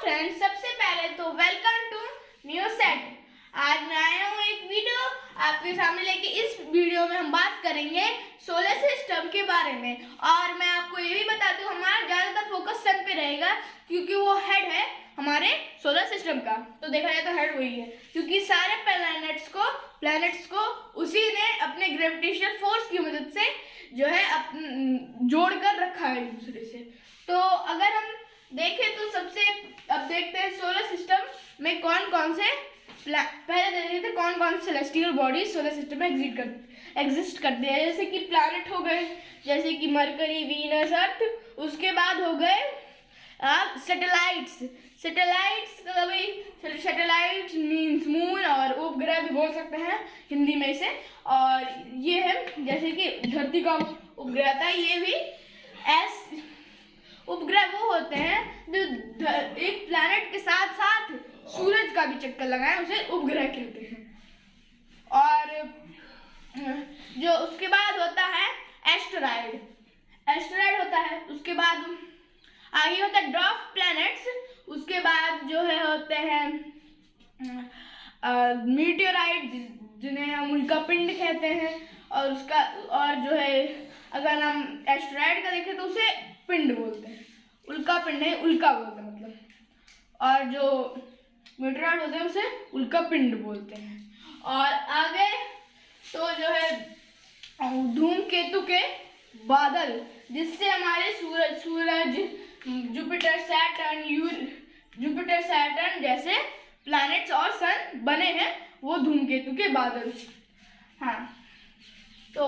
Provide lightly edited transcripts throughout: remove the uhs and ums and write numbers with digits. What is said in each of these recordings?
Friends, सबसे पहले तो वेलकम टू न्यू सेट। आज मैं आया हूँ एक वीडियो आपके सामने लेके। इस वीडियो में हम बात करेंगे सोलर सिस्टम के बारे में। और मैं आपको ये भी बता दूँ, हमारा ज़्यादातर फोकस सन पे रहेगा क्योंकि वो हेड है हमारे सोलर सिस्टम का। तो देखा जाए तो हेड वही है, क्योंकि सारे प्लैनेट्स को उसी ने अपने ग्रेविटेशनल फोर्स की मदद से जो है जोड़ कर रखा है एक दूसरे से। तो अगर हम देखें तो सबसे अब देखते हैं सोलर सिस्टम में कौन कौन से पहले देखते थे कौन कौन से सेलेस्टियल बॉडीज सोलर सिस्टम में एग्जिस्ट करते हैं। जैसे कि प्लैनेट हो गए, जैसे कि मरकरी, वीनस, अर्थ। उसके बाद हो गए सैटेलाइट्स मीन्स मून, और उपग्रह भी बोल सकते हैं हिंदी में इसे। और ये है जैसे कि धरती का उपग्रह था, ये भी उपग्रह वो होते हैं जो एक प्लैनेट के साथ साथ सूरज का भी चक्कर लगाए, उसे उपग्रह कहते हैं। और जो उसके बाद होता है एस्टेरॉइड होता है। उसके बाद आगे होता है ड्वार्फ प्लैनेट्स। उसके बाद जो है होते हैं मीटियोराइट, जिन्हें हम उल्का पिंड कहते हैं। और जो है अगर हम एस्टेरॉइड का देखें तो उसे पिंड बोलते हैं, उल्का पिंड नहीं, उल्का बोलते हैं मतलब। और जो मीटियोराइट होते हैं उसे उल्का पिंड बोलते हैं। और आगे तो जो है धूमकेतु के बादल, जिससे हमारे सूरज जुपिटर सैटर्न जैसे प्लैनेट्स और सन बने हैं, वो धूमकेतु के बादल। हाँ, तो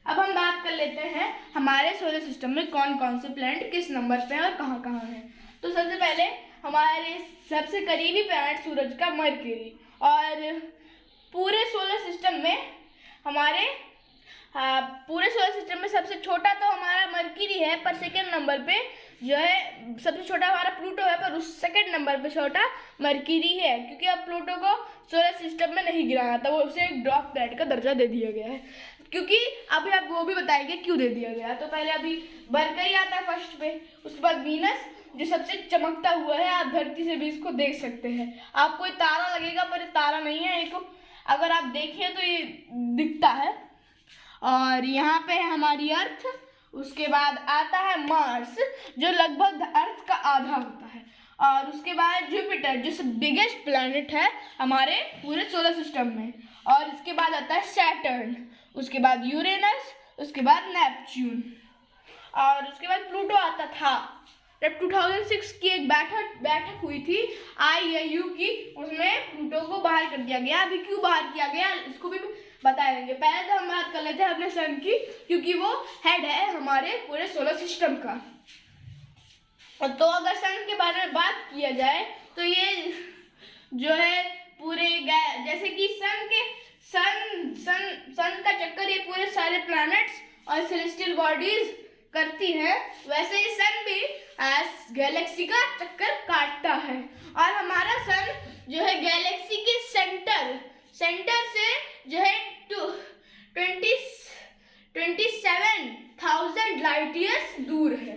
अब हम बात कर लेते हैं हमारे सोलर सिस्टम में कौन कौन से प्लैनेट किस नंबर पे हैं और कहाँ कहाँ हैं। तो सबसे पहले हमारे सबसे करीबी प्लैनेट सूरज का मरकरी। और पूरे सोलर सिस्टम में सबसे छोटा तो हमारा मरकरी है, पर सेकंड नंबर पे जो है सबसे छोटा हमारा प्लूटो है, पर उस सेकंड नंबर पे छोटा मरकरी है, क्योंकि अब प्लूटो को सोलर सिस्टम में नहीं गिराया था, वो उसे एक ड्वार्फ प्लैनेट का दर्जा दे दिया गया है। क्योंकि अभी आप वो भी बताएंगे क्यों दे दिया गया। तो पहले अभी मरकरी आता है फर्स्ट पे, उसके बाद वीनस जो सबसे चमकता हुआ है, आप धरती से भी इसको देख सकते हैं। आपको ये तारा लगेगा, पर ये तारा नहीं है, एक अगर आप देखें तो ये दिखता है। और यहाँ पे है हमारी अर्थ। उसके बाद आता है मार्स, जो लगभग अर्थ का आधा होता है। और उसके बाद जुपिटर, जो बिगेस्ट प्लैनेट है हमारे पूरे सोलर सिस्टम में। और इसके बाद आता है सैटर्न, उसके बाद यूरेनस, उसके बाद नेपच्यून, और उसके बाद प्लूटो आता था। जब 2006 की एक बैठक हुई थी IAU की, उसमें प्लूटो को बाहर कर दिया गया। अभी क्यों बाहर किया गया इसको भी बताएंगे। पहले तो हम बात कर लेते हैं अपने सन की, क्योंकि वो हेड है हमारे पूरे सोलर सिस्टम का। तो अगर सन के बारे में बात किया जाए तो ये जो है पूरे जैसे कि सन का चक्कर ये पूरे सारे प्लैनेट्स और सेलेस्टियल बॉडीज करती है, वैसे ही सन भी गैलेक्सी का चक्कर काटता है। और हमारा सन जो है गैलेक्सी के सेंटर से जो है 27,000 लाइट ईयर्स दूर है।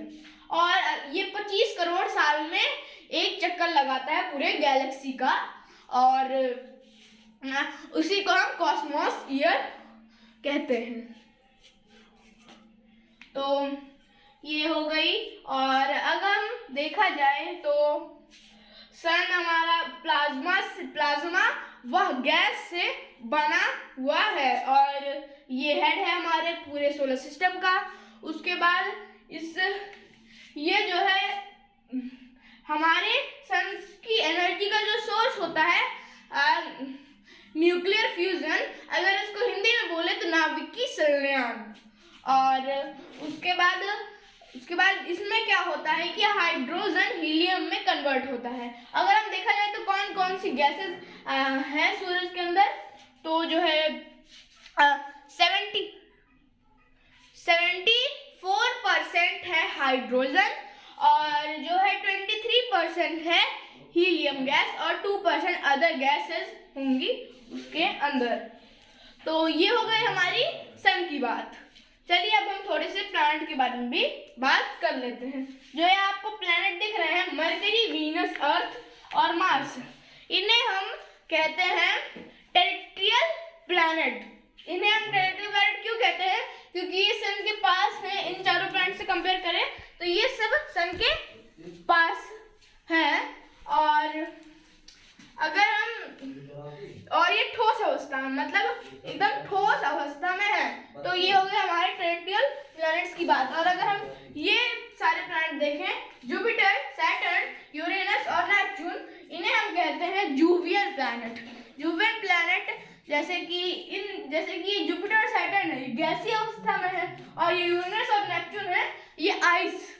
और ये 25 करोड़ साल में एक चक्कर लगाता है पूरे गैलेक्सी का, और उसी को हम कॉस्मोस ईयर कहते हैं। तो ये हो गई। और अगर हम देखा जाए तो सन हमारा प्लाज्मा वह गैस से बना हुआ है, और ये हेड है हमारे पूरे सोलर सिस्टम का। उसके बाद ये जो है हमारे सन की एनर्जी का जो सोर्स होता है न्यूक्लियर फ्यूजन, अगर इसको हिंदी में बोले तो नाभिकीय संलयन। और उसके बाद इसमें क्या होता है कि हाइड्रोजन हीलियम में कन्वर्ट होता है। अगर हम देखा जाए तो कौन कौन सी गैसेस हैं सूरज के अंदर, तो जो है 74% है हाइड्रोजन, और जो है 23% है हीलियम गैस, और 2% अदर गैसेस होंगी उसके अंदर। तो ये हो गई हमारी सन की बात। चलिए अब हम थोड़े से प्लैनेट के बारे में भी बात कर लेते हैं। जो है आपको प्लैनेट दिख रहे हैं, मरकरी, वीनस, अर्थ, और मार्स, इन्हें हम कहते हैं टेरेस्ट्रियल प्लैनेट। इन्हें हम टेरेस्ट्रियल प्लैनेट क्यों कहते हैं? क्योंकि ये सन के पास हैं। इन चारों प्लैनेट से कंपेयर करें तो ये सब सन के पास हैं। और अगर हम, और ये ठोस अवस्था में, मतलब एकदम ठोस अवस्था में है। तो ये हो गया हमारे टेरेस्ट्रियल प्लैनेट्स की बात। और अगर हम ये सारे प्लैनेट देखें, जुपिटर, सैटर्न, यूरेनस और नेपच्यून, इन्हें हम कहते हैं जूवियल प्लैनेट। जूवियल प्लैनेट जैसे कि जुपिटर और सैटर्न है, ये गैसीय अवस्था में है, और ये यूरेनस और नेपच्यून है, ये आइस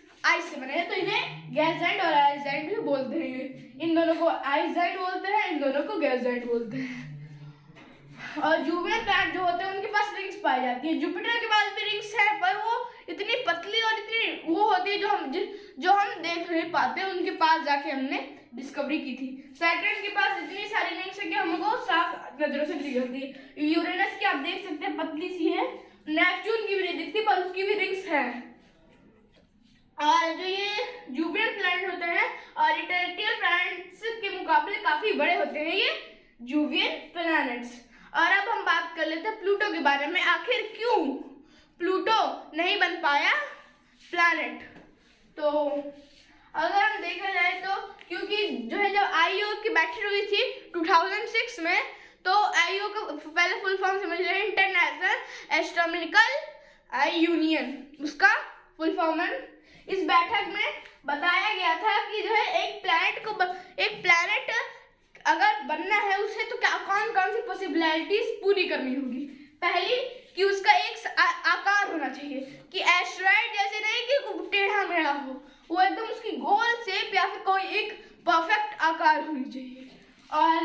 से बने हैं। तो इन्हें गैस जाइंट और आइस जाइंट भी बोलते हैं। इन दोनों को आइस जाइंट बोलते हैं, इन दोनों को गैस जाइंट बोलते हैं। और जूवियल प्लैनेट जो होते हैं उनके पास रिंग्स पाई जाती है। जुपिटर के पास भी रिंग्स है, पर वो इतनी पतली और इतनी वो होती है जो हम देख नहीं पाते। उनके पास जाके हमने डिस्कवरी की थी। सैटर्न के पास इतनी सारी रिंग्स है कि हमको साफ नजरों से दिख जाती है। यूरेनस की आप देख सकते हैं पतली सी है। नेपच्यून की भी नहीं दिखती, पर उसकी भी रिंग्स है। और जो ये जूवियल प्लैनेट होते हैं और ये टेरेस्ट्रियल प्लैनेट्स के मुकाबले काफी बड़े होते हैं ये जूवियल प्लैनेट्स। और अब हम बात कर लेते हैं प्लूटो के बारे में। आखिर क्यों प्लूटो नहीं बन पाया प्लैनेट? तो अगर हम देखा जाए तो क्योंकि जो है जब आईओ की बैठक हुई थी 2006 में, तो आईओ का पहले फुल फॉर्म समझ रहे हैं, इंटरनेशनल एस्ट्रोनॉमिकल यूनियन, उसका फुल फॉर्म है। इस बैठक में बताया गया था कि जो है एक प्लैनेट अगर बनना है उसे तो क्या कौन सी पॉसिबिलिटीज पूरी करनी होगी। पहली कि उसका एक आकार होना चाहिए, कि एस्टेरॉइड जैसे नहीं कि टेढ़ा मेढ़ा हो, वो एकदम उसकी गोल शेप या फिर कोई एक परफेक्ट आकार होनी चाहिए। और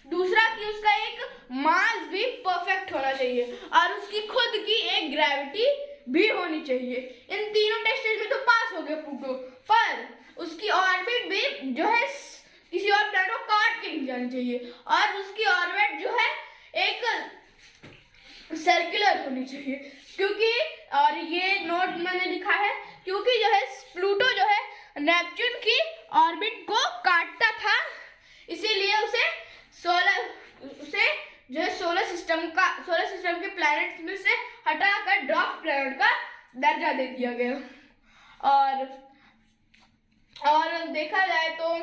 दूसरा कि उसका एक मास भी परफेक्ट होना चाहिए और उसकी खुद की एक ग्रेविटी भी होनी चाहिए। इन तीनों टेस्ट में तो पास हो गया प्लूटो, पर उसकी ऑर्बिट भी जो है किसी और प्लैनेट को काट के नहीं जानी चाहिए, और उसकी ऑर्बिट जो है एक सर्कुलर होनी चाहिए। क्योंकि, और ये नोट मैंने लिखा है, क्योंकि जो है प्लूटो जो है नेपच्यून की ऑर्बिट को काटता था, इसीलिए उसे जो है सोलर सिस्टम के प्लैनेट्स में से हटाकर ड्वार्फ प्लैनेट का दर्जा दे दिया गया। और देखा जाए तो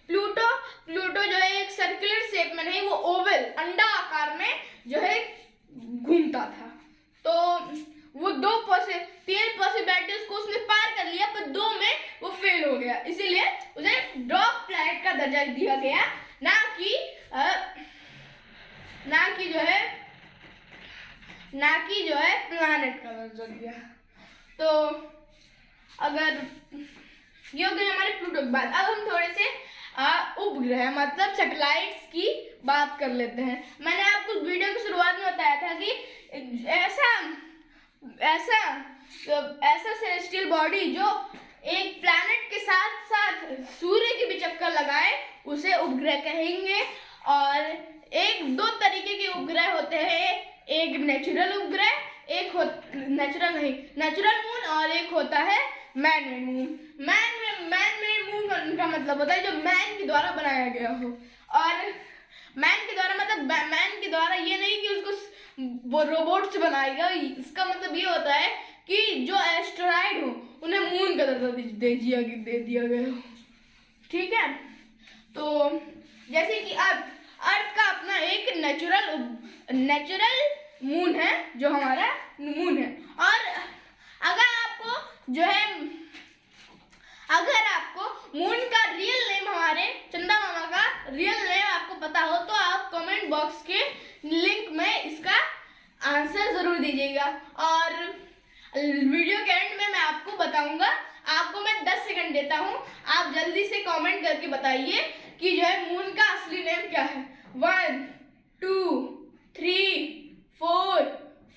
प्लूटो जो है एक सर्कुलर शेप में नहीं, वो ओवल अंडा आकार में जो है घूमता था। तो वो तीन पॉसिबिलिटीज को उसने पार कर लिया, पर 2 में वो फेल हो गया, इसीलिए उसे ड्वार्फ प्लैनेट का दर्जा दिया गया, ना कि जो है प्लैनेट का दर्जा दिया। तो अगर ये हो गई हमारे प्लूटो की बात। अब हम थोड़े से उपग्रह मतलब सैटेलाइट्स की बात कर लेते हैं। मैंने आपको वीडियो की शुरुआत में बताया था कि ऐसा सेलेस्टियल बॉडी जो एक प्लैनेट के साथ साथ सूर्य की भी चक्कर लगाए उसे उपग्रह कहेंगे। और दो तरीके के उपग्रह होते हैं, एक नेचुरल उपग्रह, नेचुरल मून, और एक होता है man made moon. Man made moon का मतलब होता है जो मैन के द्वारा बनाया गया हो। और मैन के द्वारा मतलब मैन के द्वारा ये नहीं कि उसको रोबोट से बनाया गया, इसका मतलब ये होता है कि जो एस्टेरॉइड हो उन्हें मून का दर्जा दे दिया गया हो। ठीक है, तो जैसे कि अर्थ का अपना एक नेचुरल मून है जो हमारा मून है। और अगर आपको मून का रियल नेम, हमारे चंदा मामा का रियल नेम आपको पता हो तो आप कमेंट बॉक्स के लिंक में इसका आंसर जरूर दीजिएगा। और वीडियो के एंड में मैं आपको बताऊंगा। आपको मैं 10 सेकंड देता हूं, आप जल्दी से कमेंट करके बताइए कि जो है मून का असली नेम क्या है। 1 2 3 4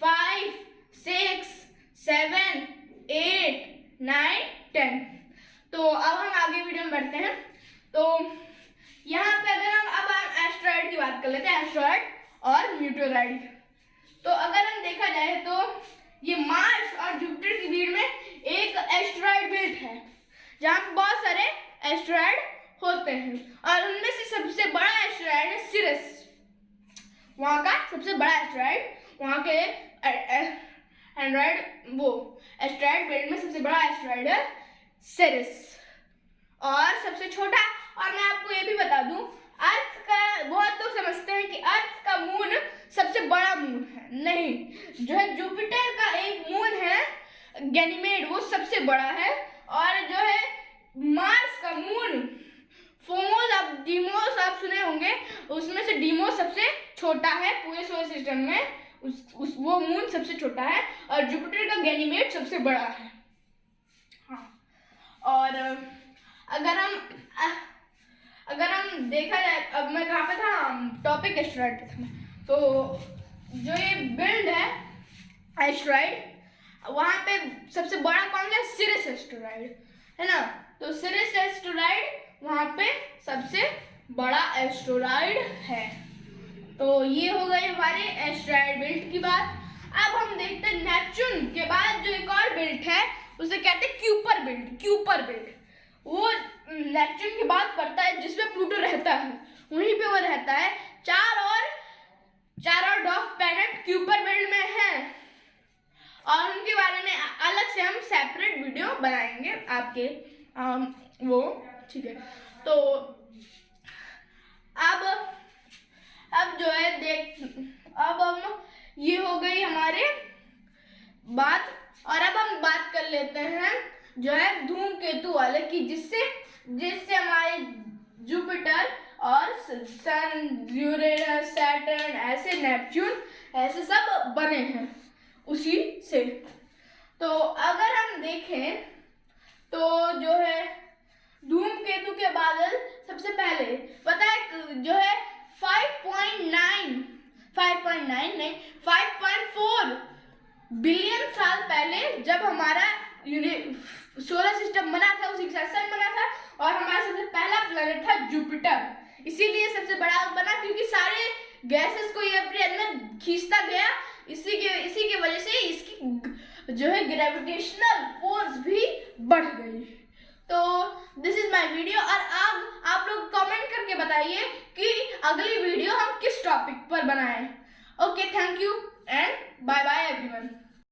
5 6 7 8 9 10। तो अब हम आगे वीडियो में बढ़ते हैं। तो यहाँ पे अगर हम एस्टेरॉइड की बात कर लेते हैं, एस्टेरॉइड और मीटेओराइड। तो अगर हम देखा जाए तो ये मार्स और जुपिटर के बीच में एक एस्टेरॉइड बेल्ट है जहाँ पे बहुत सारे एस्टेरॉइड होते हैं, और उनमें से सबसे बड़ा एस्टेरॉयड है सिरस। वहाँ का सबसे बड़ा एस्टेरॉयड, वहाँ के एस्टेरॉयड बेल्ट में सबसे बड़ा एस्टेरॉयड है सिरस। और सबसे छोटा, और मैं आपको ये भी बता दूं, अर्थ का, बहुत लोग समझते हैं कि अर्थ का मून सबसे बड़ा मून है, नहीं। जो है जुपिटर का एक मून है गैनीमेड, वो सबसे बड़ा है। और जो है मार्स का मून फोमोस, डीमोस आप सुने होंगे, उसमें से डीमोस सबसे छोटा है पूरे सोलर सिस्टम में, वो मून सबसे छोटा है। और जुपिटर का गैनीमेड सबसे बड़ा है। हाँ, और अगर हम देखा जाए, अब मैं कहाँ पे था, टॉपिक एस्टेरॉयड पे था मैं। तो जो ये बिल्ड है एस्टेरॉयड, वहाँ पे सबसे बड़ा कौन सा, सिरस एस्टेरॉयड है ना। तो सिरस एस्टेरॉयड वहाँ पे सबसे बड़ा एस्टेरॉयड है। तो ये हो गई हमारे एस्टेरॉयड बेल्ट की बात। अब हम देखते हैं नेपच्यून के बाद जो एक और बेल्ट है, उसे कहते हैं क्यूपर बेल्ट। क्यूपर बेल्ट वो नेपच्यून के बाद पड़ता है, जिसमें प्लूटो रहता है, वहीं पे वो रहता है। चार और डॉफ प्लैनेट क्यूपर बेल्ट में हैं, और उनके बारे में अलग से हम सेपरेट वीडियो बनाएंगे आपके वो, ठीक है। तो अब जो है अब हम, ये हो गई हमारे बात, और अब हम बात कर लेते हैं जो है धूमकेतु वाले की, जिससे हमारे जुपिटर और सन, यूरेनस, सैटर्न, ऐसे नेपच्यून, ऐसे सब बने हैं उसी से। तो अगर हम देखें तो जो है धूमकेतु के बादल सबसे पहले पता है जो है 5.4 बिलियन साल पहले, जब हमारा सोलर सिस्टम बना था, उसी के साथ सन बना था, और हमारा सबसे पहला प्लैनेट था जुपिटर। इसीलिए सबसे बड़ा बना, क्योंकि सारे गैसेस को ये अपने अंदर खींचता गया, इसी के वजह से इसकी जो है ग्रेविटेशनल फोर्स भी बढ़ गई। तो दिस इज माय वीडियो, और अब आप लोग कमेंट करके बताइए कि अगली वीडियो हम किस टॉपिक पर बनाएं। Okay, thank you and bye bye everyone.